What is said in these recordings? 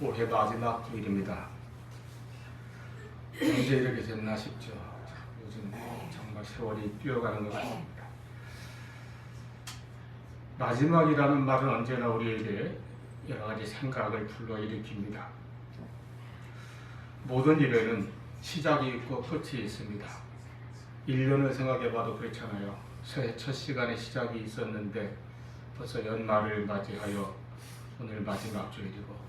올해 마지막 주일입니다. 언제 이렇게 됐나 싶죠. 요즘 정말 세월이 뛰어가는 것 같습니다. 마지막이라는 말은 언제나 우리에게 여러 가지 생각을 불러일으킵니다. 모든 일에는 시작이 있고 끝이 있습니다. 1년을 생각해봐도 그렇잖아요. 새해 첫 시간에 시작이 있었는데 벌써 연말을 맞이하여 오늘 마지막 주일이고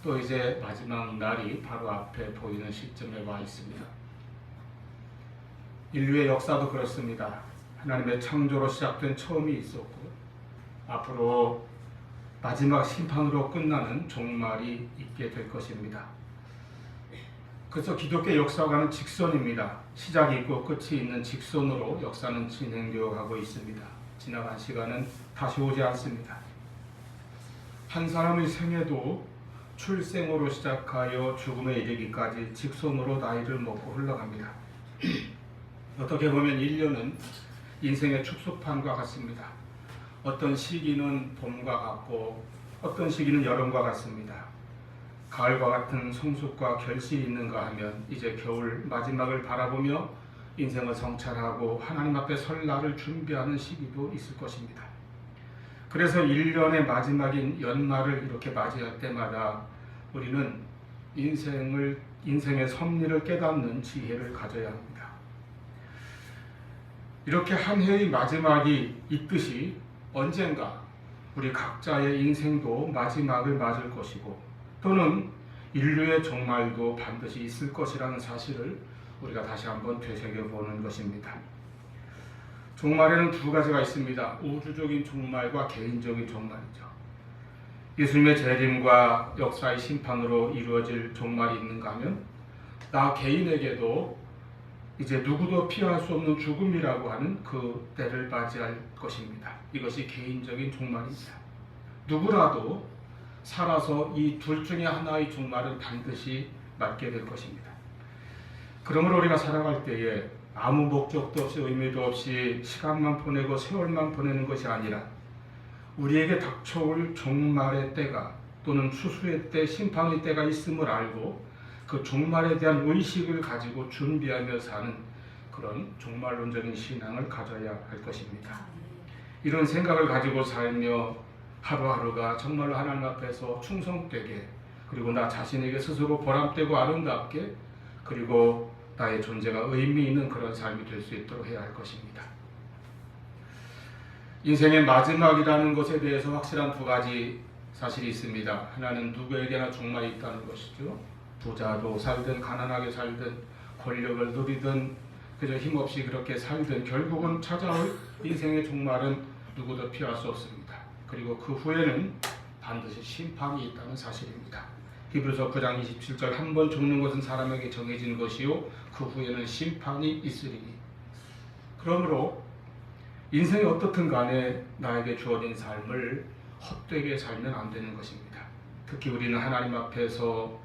또 이제 마지막 날이 바로 앞에 보이는 시점에 와 있습니다. 인류의 역사도 그렇습니다. 하나님의 창조로 시작된 처음이 있었고 앞으로 마지막 심판으로 끝나는 종말이 있게 될 것입니다. 그래서 기독교 역사가는 직선입니다. 시작이 있고 끝이 있는 직선으로 역사는 진행되어 가고 있습니다. 지나간 시간은 다시 오지 않습니다. 한 사람의 생애도 출생으로 시작하여 죽음에 이르기까지 직선으로 나이를 먹고 흘러갑니다. 어떻게 보면 1년은 인생의 축소판과 같습니다. 어떤 시기는 봄과 같고 어떤 시기는 여름과 같습니다. 가을과 같은 성숙과 결실이 있는가 하면 이제 겨울 마지막을 바라보며 인생을 성찰하고 하나님 앞에 설 날을 준비하는 시기도 있을 것입니다. 그래서 1년의 마지막인 연말을 이렇게 맞이할 때마다 우리는 인생의 섭리를 깨닫는 지혜를 가져야 합니다. 이렇게 한 해의 마지막이 있듯이 언젠가 우리 각자의 인생도 마지막을 맞을 것이고 또는 인류의 종말도 반드시 있을 것이라는 사실을 우리가 다시 한번 되새겨보는 것입니다. 종말에는 두 가지가 있습니다. 우주적인 종말과 개인적인 종말이죠. 예수님의 재림과 역사의 심판으로 이루어질 종말이 있는가 하면 나 개인에게도 이제 누구도 피할 수 없는 죽음이라고 하는 그 때를 맞이할 것입니다. 이것이 개인적인 종말입니다. 누구라도 살아서 이 둘 중에 하나의 종말은 반드시 맞게 될 것입니다. 그러므로 우리가 살아갈 때에 아무 목적도 없이 의미도 없이 시간만 보내고 세월만 보내는 것이 아니라 우리에게 닥쳐올 종말의 때가 또는 추수의 때, 심판의 때가 있음을 알고 그 종말에 대한 의식을 가지고 준비하며 사는 그런 종말론적인 신앙을 가져야 할 것입니다. 이런 생각을 가지고 살며 하루하루가 정말로 하나님 앞에서 충성되게 그리고 나 자신에게 스스로 보람되고 아름답게 그리고 나의 존재가 의미 있는 그런 삶이 될 수 있도록 해야 할 것입니다. 인생의 마지막이라는 것에 대해서 확실한 두 가지 사실이 있습니다. 하나는 누구에게나 종말이 있다는 것이죠. 부자도 살든 가난하게 살든 권력을 누리든 그저 힘없이 그렇게 살든 결국은 찾아올 인생의 종말은 누구도 피할 수 없습니다. 그리고 그 후에는 반드시 심판이 있다는 사실입니다. 히브리서 9장 27절 한 번 죽는 것은 사람에게 정해진 것이요 그 후에는 심판이 있으리니. 그러므로 인생이 어떻든 간에 나에게 주어진 삶을 헛되게 살면 안 되는 것입니다. 특히 우리는 하나님 앞에서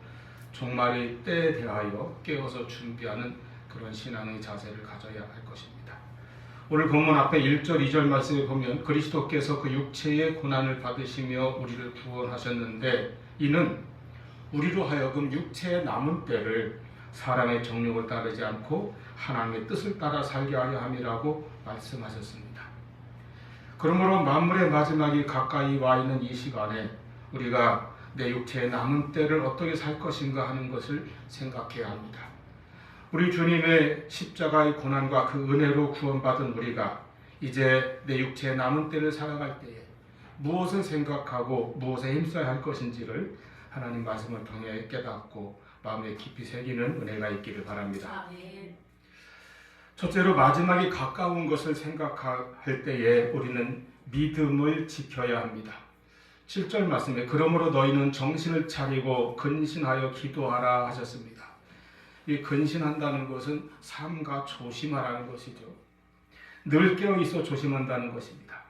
종말의 때에 대하여 깨어서 준비하는 그런 신앙의 자세를 가져야 할 것입니다. 오늘 본문 앞에 1절, 2절 말씀에 보면 그리스도께서 그 육체의 고난을 받으시며 우리를 구원하셨는데 이는 우리로 하여금 육체의 남은 때를 사람의 정욕을 따르지 않고 하나님의 뜻을 따라 살게 하려 함이라고 말씀하셨습니다. 그러므로 만물의 마지막이 가까이 와 있는 이 시간에 우리가 내 육체의 남은 때를 어떻게 살 것인가 하는 것을 생각해야 합니다. 우리 주님의 십자가의 고난과 그 은혜로 구원받은 우리가 이제 내 육체의 남은 때를 살아갈 때에 무엇을 생각하고 무엇에 힘써야 할 것인지를 하나님 말씀을 통해 깨닫고 마음에 깊이 새기는 은혜가 있기를 바랍니다. 첫째로 마지막이 가까운 것을 생각할 때에 우리는 믿음을 지켜야 합니다. 7절 말씀에 그러므로 너희는 정신을 차리고 근신하여 기도하라 하셨습니다. 이 근신한다는 것은 삼가 조심하라는 것이죠. 늘 깨어있어 조심한다는 것입니다.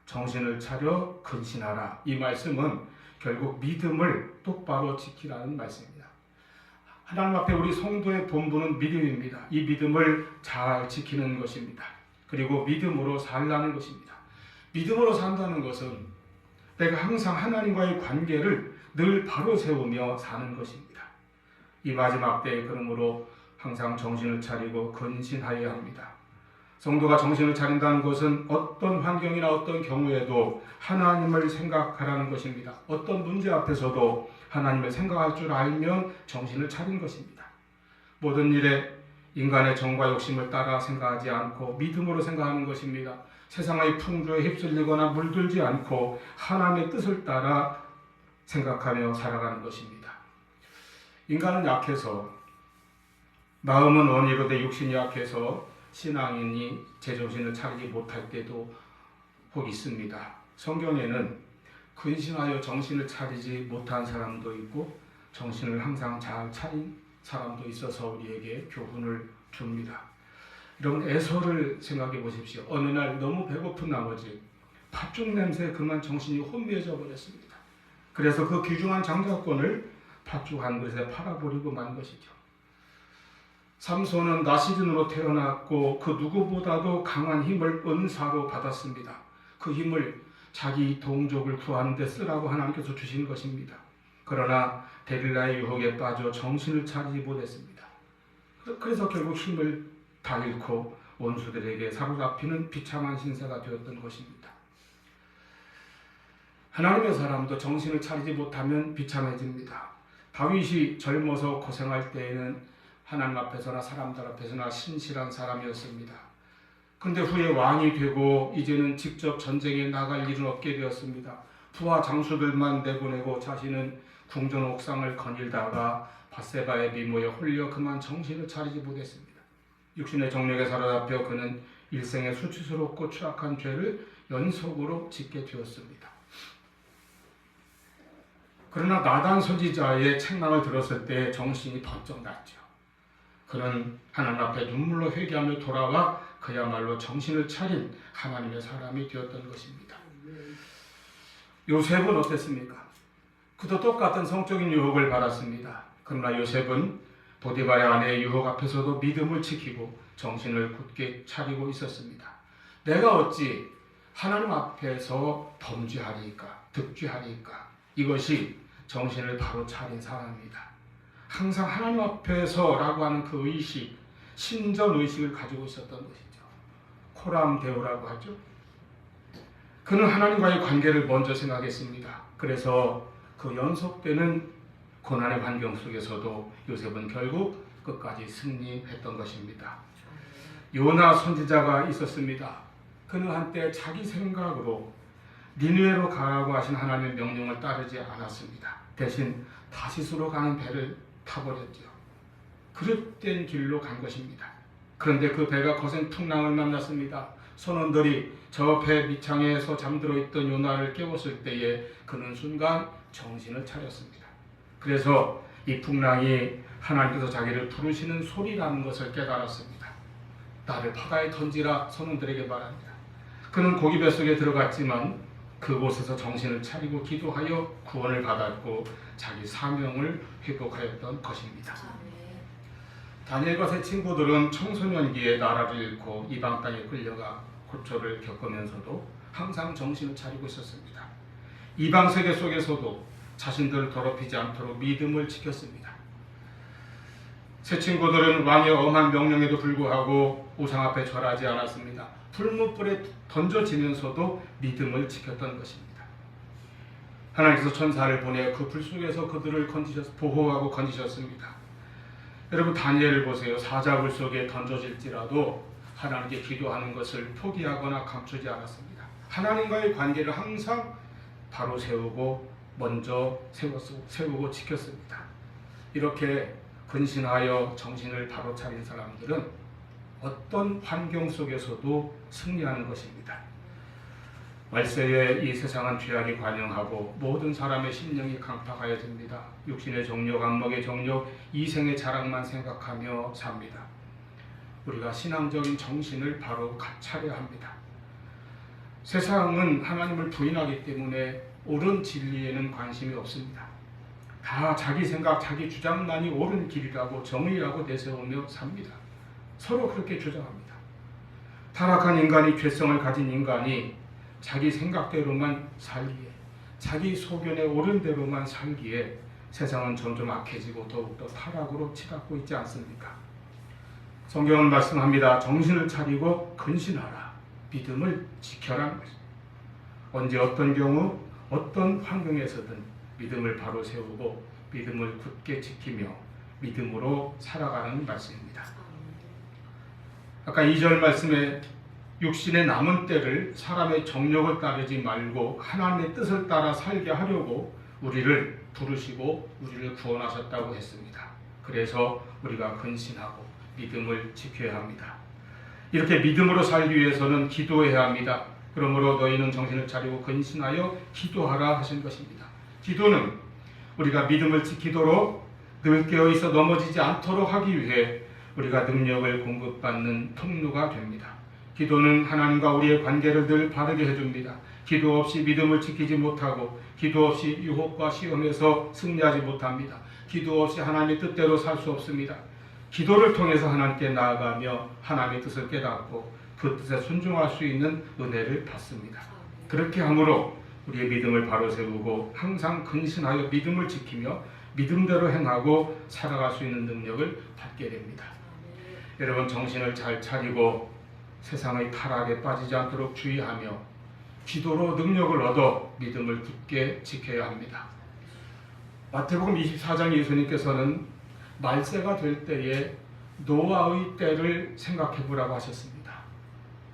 정신을 차려 근신하라. 이 말씀은 결국 믿음을 똑바로 지키라는 말씀입니다. 하나님 앞에 우리 성도의 본분은 믿음입니다. 이 믿음을 잘 지키는 것입니다. 그리고 믿음으로 살라는 것입니다. 믿음으로 산다는 것은 내가 항상 하나님과의 관계를 늘 바로 세우며 사는 것입니다. 이 마지막 때에 그러므로 항상 정신을 차리고 근신하여야 합니다. 성도가 정신을 차린다는 것은 어떤 환경이나 어떤 경우에도 하나님을 생각하라는 것입니다. 어떤 문제 앞에서도 하나님을 생각할 줄 알면 정신을 차린 것입니다. 모든 일에 인간의 정과 욕심을 따라 생각하지 않고 믿음으로 생각하는 것입니다. 세상의 풍조에 휩쓸리거나 물들지 않고 하나님의 뜻을 따라 생각하며 살아가는 것입니다. 인간은 약해서, 마음은 원이로 돼 육신이 약해서 신앙인이 제정신을 차리지 못할 때도 혹 있습니다. 성경에는 근신하여 정신을 차리지 못한 사람도 있고 정신을 항상 잘 차린 사람도 있어서 우리에게 교훈을 줍니다. 여러분, 에서를 생각해 보십시오. 어느 날 너무 배고픈 나머지 팥죽 냄새에 그만 정신이 혼미해져 버렸습니다. 그래서 그 귀중한 장자권을 팥죽 한 그릇에 팔아버리고 만 것이죠. 삼손은 나시린으로 태어났고 그 누구보다도 강한 힘을 은사로 받았습니다. 그 힘을 자기 동족을 구하는 데 쓰라고 하나님께서 주신 것입니다. 그러나 데릴라의 유혹에 빠져 정신을 차리지 못했습니다. 그래서 결국 힘을 다 잃고 원수들에게 사로잡히는 비참한 신세가 되었던 것입니다. 하나님의 사람도 정신을 차리지 못하면 비참해집니다. 다윗이 젊어서 고생할 때에는 하나님 앞에서나 사람들 앞에서나 신실한 사람이었습니다. 그런데 후에 왕이 되고 이제는 직접 전쟁에 나갈 일은 없게 되었습니다. 부하 장수들만 내보내고 자신은 궁전 옥상을 거닐다가 밧세바의 미모에 홀려 그만 정신을 차리지 못했습니다. 육신의 정력에 사로잡혀 그는 일생에 수치스럽고 추악한 죄를 연속으로 짓게 되었습니다. 그러나 나단 선지자의 책망을 들었을 때 정신이 번쩍 났죠. 그는 하나님 앞에 눈물로 회개하며 돌아와 그야말로 정신을 차린 하나님의 사람이 되었던 것입니다. 요셉은 어땠습니까? 그도 똑같은 성적인 유혹을 받았습니다. 그러나 요셉은 보디발의 아내의 유혹 앞에서도 믿음을 지키고 정신을 굳게 차리고 있었습니다. 내가 어찌 하나님 앞에서 범죄하리까, 득죄하리까? 이것이 정신을 바로 차린 사람입니다. 항상 하나님 앞에서라고 하는 그 의식, 신전의식을 가지고 있었던 것이죠. 코람데오라고 하죠. 그는 하나님과의 관계를 먼저 생각했습니다. 그래서 그 연속되는 고난의 환경 속에서도 요셉은 결국 끝까지 승리했던 것입니다. 요나 선지자가 있었습니다. 그는 한때 자기 생각으로 니느웨로 가라고 하신 하나님의 명령을 따르지 않았습니다. 대신 다시스로 가는 배를 타버렸죠. 그릇된 길로 간 것입니다. 그런데 그 배가 거센 풍랑을 만났습니다. 선원들이 저 배 밑창에서 잠들어 있던 요나를 깨웠을 때에 그는 순간 정신을 차렸습니다. 그래서 이 풍랑이 하나님께서 자기를 부르시는 소리라는 것을 깨달았습니다. 나를 바다에 던지라 선원들에게 말합니다. 그는 고기 뱃속에 들어갔지만 그곳에서 정신을 차리고 기도하여 구원을 받았고 자기 사명을 회복하였던 것입니다. 다니엘과 세 친구들은 청소년기에 나라를 잃고 이방 땅에 끌려가 고초를 겪으면서도 항상 정신을 차리고 있었습니다. 이방 세계 속에서도 자신들을 더럽히지 않도록 믿음을 지켰습니다. 세 친구들은 왕의 엄한 명령에도 불구하고 우상 앞에 절하지 않았습니다. 불못불에 던져지면서도 믿음을 지켰던 것입니다. 하나님께서 천사를 보내 그 불 속에서 그들을 보호하고 건지셨습니다. 여러분, 다니엘을 보세요. 사자굴 속에 던져질지라도 하나님께 기도하는 것을 포기하거나 감추지 않았습니다. 하나님과의 관계를 항상 바로 세우고 먼저 세우고 지켰습니다. 이렇게 근신하여 정신을 바로 차린 사람들은 어떤 환경 속에서도 승리하는 것입니다. 말세에 이 세상은 죄악이 관영하고 모든 사람의 심령이 강팍하여집니다. 육신의 정욕, 안목의 정욕, 이생의 자랑만 생각하며 삽니다. 우리가 신앙적인 정신을 바로 차려야 합니다. 세상은 하나님을 부인하기 때문에 옳은 진리에는 관심이 없습니다. 다 자기 생각, 자기 주장만이 옳은 길이라고 정의라고 내세우며 삽니다. 서로 그렇게 주장합니다. 타락한 인간이, 죄성을 가진 인간이 자기 생각대로만 살기에, 자기 소견에 옳은 대로만 살기에 세상은 점점 악해지고 더욱더 타락으로 치닫고 있지 않습니까? 성경은 말씀합니다. 정신을 차리고 근신하라. 믿음을 지켜라는 것입니다. 언제 어떤 경우 어떤 환경에서든 믿음을 바로 세우고 믿음을 굳게 지키며 믿음으로 살아가는 말씀입니다. 아까 2절 말씀에 육신의 남은 때를 사람의 정욕을 따르지 말고 하나님의 뜻을 따라 살게 하려고 우리를 부르시고 우리를 구원하셨다고 했습니다. 그래서 우리가 근신하고 믿음을 지켜야 합니다. 이렇게 믿음으로 살기 위해서는 기도해야 합니다. 그러므로 너희는 정신을 차리고 근신하여 기도하라 하신 것입니다. 기도는 우리가 믿음을 지키도록 늘 깨어있어 넘어지지 않도록 하기 위해 우리가 능력을 공급받는 통로가 됩니다. 기도는 하나님과 우리의 관계를 늘 바르게 해줍니다. 기도 없이 믿음을 지키지 못하고 기도 없이 유혹과 시험에서 승리하지 못합니다. 기도 없이 하나님의 뜻대로 살 수 없습니다. 기도를 통해서 하나님께 나아가며 하나님의 뜻을 깨닫고 그 뜻에 순종할 수 있는 은혜를 받습니다. 그렇게 함으로 우리의 믿음을 바로 세우고 항상 근신하여 믿음을 지키며 믿음대로 행하고 살아갈 수 있는 능력을 받게 됩니다. 여러분, 정신을 잘 차리고 세상의 타락에 빠지지 않도록 주의하며 기도로 능력을 얻어 믿음을 굳게 지켜야 합니다. 마태복음 24장 예수님께서는 말세가 될 때에 노아의 때를 생각해 보라고 하셨습니다.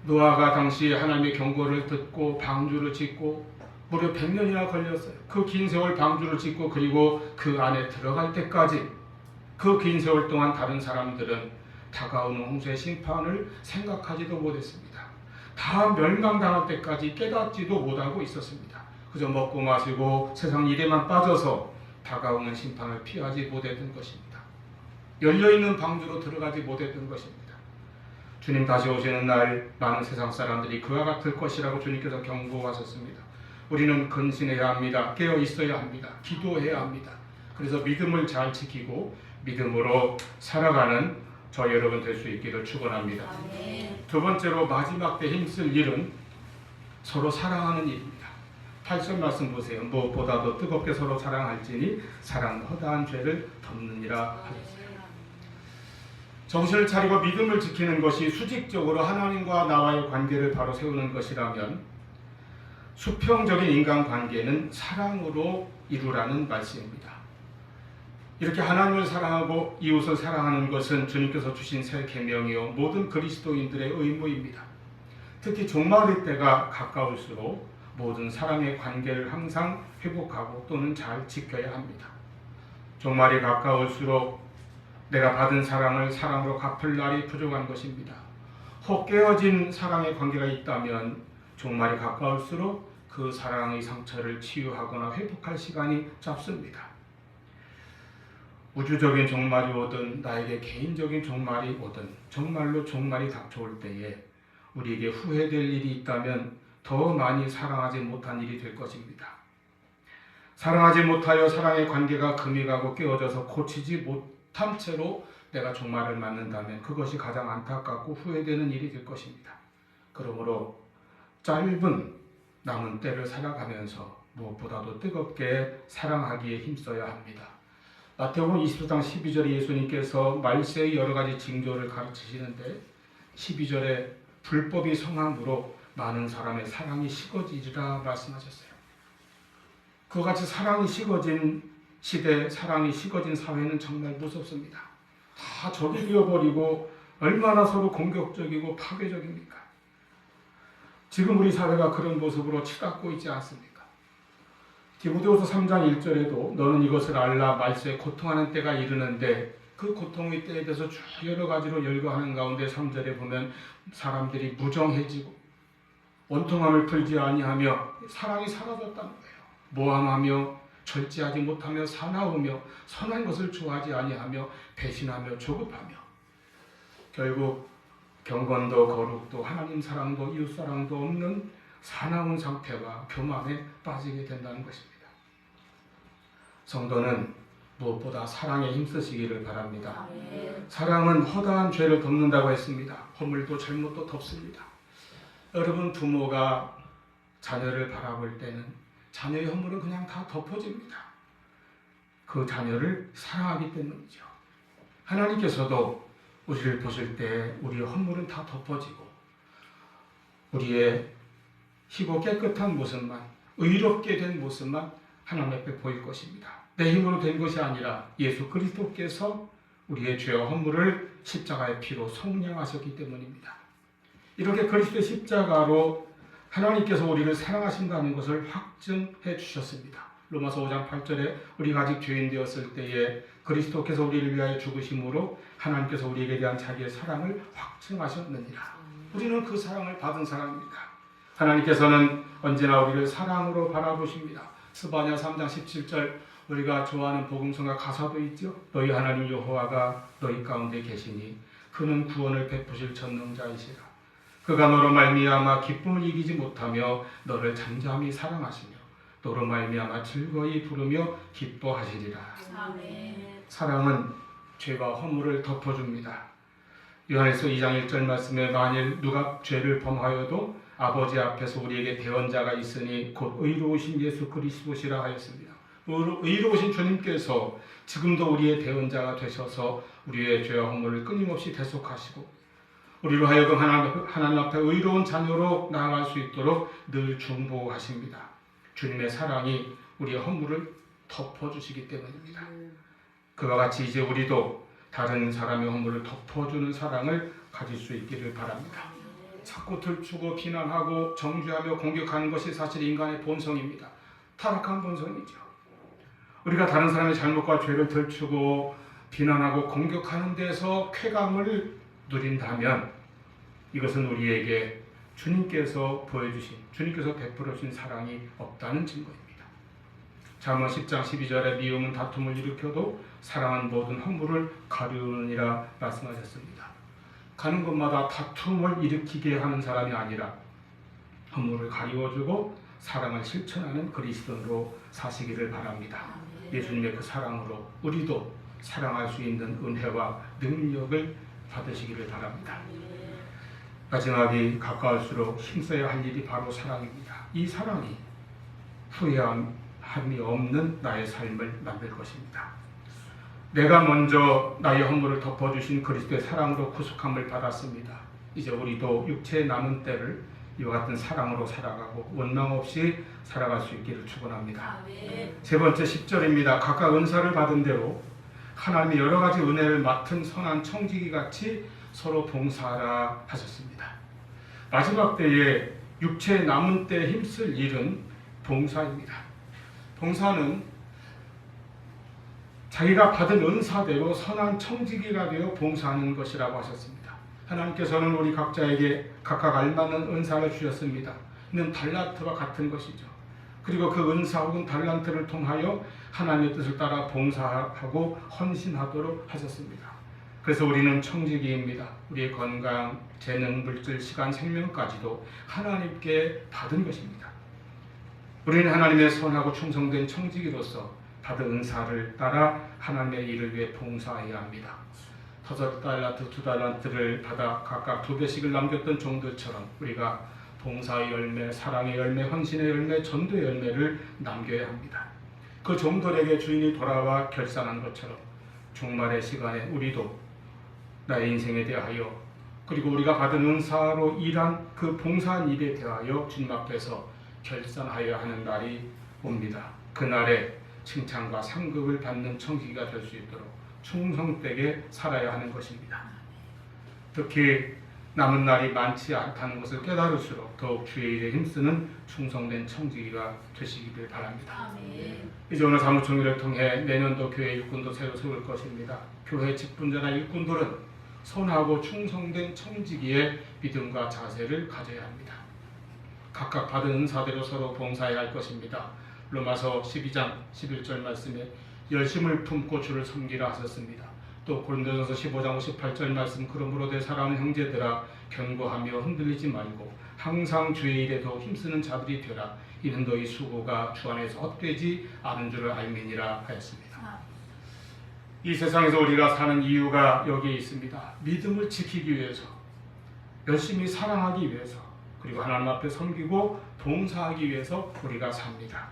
노아가 당시 하나님의 경고를 듣고 방주를 짓고 무려 100년이나 걸렸어요. 그 긴 세월 방주를 짓고 그리고 그 안에 들어갈 때까지 그 긴 세월 동안 다른 사람들은 다가오는 홍수의 심판을 생각하지도 못했습니다. 다 멸망당할 때까지 깨닫지도 못하고 있었습니다. 그저 먹고 마시고 세상 일에만 빠져서 다가오는 심판을 피하지 못했던 것입니다. 열려있는 방주로 들어가지 못했던 것입니다. 주님 다시 오시는 날 많은 세상 사람들이 그와 같을 것이라고 주님께서 경고하셨습니다. 우리는 근신해야 합니다. 깨어 있어야 합니다. 기도해야 합니다. 그래서 믿음을 잘 지키고 믿음으로 살아가는 저 여러분 될 수 있기를 축원합니다. 두 번째로 마지막 때 힘쓸 일은 서로 사랑하는 일입니다. 8절 말씀 보세요. 무엇보다도 뜨겁게 서로 사랑할지니 사랑은 허다한 죄를 덮느니라 하셨어요. 정신을 차리고 믿음을 지키는 것이 수직적으로 하나님과 나와의 관계를 바로 세우는 것이라면 수평적인 인간관계는 사랑으로 이루라는 말씀입니다. 이렇게 하나님을 사랑하고 이웃을 사랑하는 것은 주님께서 주신 새 계명이요 모든 그리스도인들의 의무입니다. 특히 종말의 때가 가까울수록 모든 사랑의 관계를 항상 회복하고 또는 잘 지켜야 합니다. 종말이 가까울수록 내가 받은 사랑을 사랑으로 갚을 날이 부족한 것입니다. 혹 깨어진 사랑의 관계가 있다면 종말이 가까울수록 그 사랑의 상처를 치유하거나 회복할 시간이 짧습니다. 우주적인 종말이 오든 나에게 개인적인 종말이 오든 정말로 종말이 닥쳐올 때에 우리에게 후회될 일이 있다면 더 많이 사랑하지 못한 일이 될 것입니다. 사랑하지 못하여 사랑의 관계가 금이 가고 깨어져서 고치지 못한 채로 내가 종말을 맞는다면 그것이 가장 안타깝고 후회되는 일이 될 것입니다. 그러므로 짧은 남은 때를 살아가면서 무엇보다도 뜨겁게 사랑하기에 힘써야 합니다. 마태복음 24장 12절에 예수님께서 말세의 여러 가지 징조를 가르치시는데 12절에 불법이 성함으로 많은 사람의 사랑이 식어지리라 말씀하셨어요. 그와 같이 사랑이 식어진 시대, 사랑이 식어진 사회는 정말 무섭습니다. 다 적이 되어버리고 얼마나 서로 공격적이고 파괴적입니까? 지금 우리 사회가 그런 모습으로 치닫고 있지 않습니까? 디모데후서 3장 1절에도 너는 이것을 알라 말세에 고통하는 때가 이르는데 그 고통의 때에 대해서 쭉 여러 가지로 열거하는 가운데 3절에 보면 사람들이 무정해지고 원통함을 풀지 아니하며 사랑이 사라졌다는 거예요. 모함하며 절제하지 못하며 사나우며 선한 것을 좋아하지 아니하며 배신하며 조급하며 결국 경건도 거룩도 하나님 사랑도 이웃 사랑도 없는 사나운 상태와 교만에 빠지게 된다는 것입니다. 성도는 무엇보다 사랑에 힘쓰시기를 바랍니다. 사랑은 허다한 죄를 덮는다고 했습니다. 허물도 잘못도 덮습니다. 여러분 부모가 자녀를 바라볼 때는 자녀의 허물은 그냥 다 덮어집니다. 그 자녀를 사랑하기 때문이죠. 하나님께서도 우리를 보실 때 우리의 허물은 다 덮어지고 우리의 희고 깨끗한 모습만, 의롭게 된 모습만 하나님 앞에 보일 것입니다. 내 힘으로 된 것이 아니라 예수 그리스도께서 우리의 죄와 허물을 십자가의 피로 속량하셨기 때문입니다. 이렇게 그리스도의 십자가로 하나님께서 우리를 사랑하신다는 것을 확증해 주셨습니다. 로마서 5장 8절에 우리가 아직 죄인 되었을 때에 그리스도께서 우리를 위하여 죽으심으로 하나님께서 우리에게 대한 자기의 사랑을 확증하셨느니라. 우리는 그 사랑을 받은 사람입니다. 하나님께서는 언제나 우리를 사랑으로 바라보십니다. 스바냐 3장 17절 우리가 좋아하는 복음성가 가사도 있죠. 너희 하나님 여호와가 너희 가운데 계시니 그는 구원을 베푸실 전능자이시라. 그가 너로 말미암아 기쁨을 이기지 못하며 너를 잠잠히 사랑하시며 너로 말미암아 즐거이 부르며 기뻐하시리라. 아멘. 사랑은 죄와 허물을 덮어줍니다. 요한일서 2장 1절 말씀에 만일 누가 죄를 범하여도 아버지 앞에서 우리에게 대언자가 있으니 곧 의로우신 예수 그리스도시라 하였습니다. 의로우신 주님께서 지금도 우리의 대언자가 되셔서 우리의 죄와 허물을 끊임없이 대속하시고 우리로 하여금 하나님 앞에 의로운 자녀로 나아갈 수 있도록 늘 중보하십니다. 주님의 사랑이 우리의 허물을 덮어주시기 때문입니다. 그와 같이 이제 우리도 다른 사람의 허물을 덮어주는 사랑을 가질 수 있기를 바랍니다. 자꾸 들추고 비난하고 정죄하며 공격하는 것이 사실 인간의 본성입니다. 타락한 본성이죠. 우리가 다른 사람의 잘못과 죄를 들추고 비난하고 공격하는 데서 쾌감을 누린다면 이것은 우리에게 주님께서 보여주신, 주님께서 베풀어 주신 사랑이 없다는 증거입니다. 잠언 10장 12절에 미움은 다툼을 일으켜도 사랑은 모든 허물을 가리우느니라 말씀하셨습니다. 가는 곳마다 다툼을 일으키게 하는 사람이 아니라 허물을 가리워주고 사랑을 실천하는 그리스도인으로 사시기를 바랍니다. 예수님의 그 사랑으로 우리도 사랑할 수 있는 은혜와 능력을 받으시기를 바랍니다. 마지막이 가까울수록 힘써야 할 일이 바로 사랑입니다. 이 사랑이 후회함이 없는 나의 삶을 만들 것입니다. 내가 먼저 나의 허물을 덮어주신 그리스도의 사랑으로 구속함을 받았습니다. 이제 우리도 육체의 남은 때를 이와 같은 사랑으로 살아가고 원망 없이 살아갈 수 있기를 축원합니다. 세 번째 10절입니다. 각각 은사를 받은 대로 하나님이 여러 가지 은혜를 맡은 선한 청지기 같이 서로 봉사하라 하셨습니다. 마지막 때에 육체의 남은 때에 힘쓸 일은 봉사입니다. 봉사는 자기가 받은 은사대로 선한 청지기가 되어 봉사하는 것이라고 하셨습니다. 하나님께서는 우리 각자에게 각각 알맞는 은사를 주셨습니다. 이는 달란트와 같은 것이죠. 그리고 그 은사 혹은 달란트를 통하여 하나님의 뜻을 따라 봉사하고 헌신하도록 하셨습니다. 그래서 우리는 청지기입니다. 우리의 건강, 재능, 물질, 시간, 생명까지도 하나님께 받은 것입니다. 우리는 하나님의 선하고 충성된 청지기로서 받은 은사를 따라 하나님의 일을 위해 봉사해야 합니다. 5달란트, 2달란트를 받아 각각 2배씩을 남겼던 종들처럼 우리가 봉사의 열매, 사랑의 열매, 헌신의 열매, 전도의 열매를 남겨야 합니다. 그 종들에게 주인이 돌아와 결산한 것처럼 종말의 시간에 우리도 나의 인생에 대하여 그리고 우리가 받은 은사로 일한 그 봉사한 일에 대하여 주님 앞에서 결산하여야 하는 날이 옵니다. 그날에 칭찬과 상급을 받는 청지기가 될 수 있도록 충성되게 살아야 하는 것입니다. 특히 남은 날이 많지 않다는 것을 깨달을수록 더욱 주의 일에 힘쓰는 충성된 청지기가 되시기를 바랍니다. 이제 오늘 사무총회를 통해 내년도 교회 일꾼도 새로 세울 것입니다. 교회 직분자나 일꾼들은 선하고 충성된 청지기의 믿음과 자세를 가져야 합니다. 각각 받은 은사대로 서로 봉사해야 할 것입니다. 로마서 12장 11절 말씀에 열심을 품고 주를 섬기라 하셨습니다. 또 고린도전서 15장 58절 말씀 그러므로 내 사랑하는 형제들아 견고하며 흔들리지 말고 항상 주의 일에 더 힘쓰는 자들이 되라. 이는 너희 수고가 주 안에서 헛되지 않은 줄을 알미니라 하였습니다. 이 세상에서 우리가 사는 이유가 여기에 있습니다. 믿음을 지키기 위해서, 열심히 사랑하기 위해서, 그리고 하나님 앞에 섬기고 봉사하기 위해서 우리가 삽니다.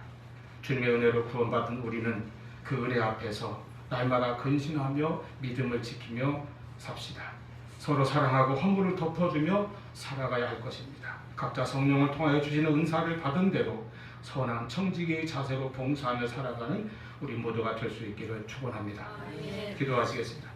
주님의 은혜로 구원받은 우리는 그 은혜 앞에서 날마다 근신하며 믿음을 지키며 삽시다. 서로 사랑하고 허물을 덮어주며 살아가야 할 것입니다. 각자 성령을 통하여 주시는 은사를 받은 대로 선한 청지기의 자세로 봉사하며 살아가는 우리 모두가 될 수 있기를 축원합니다. 기도하시겠습니다.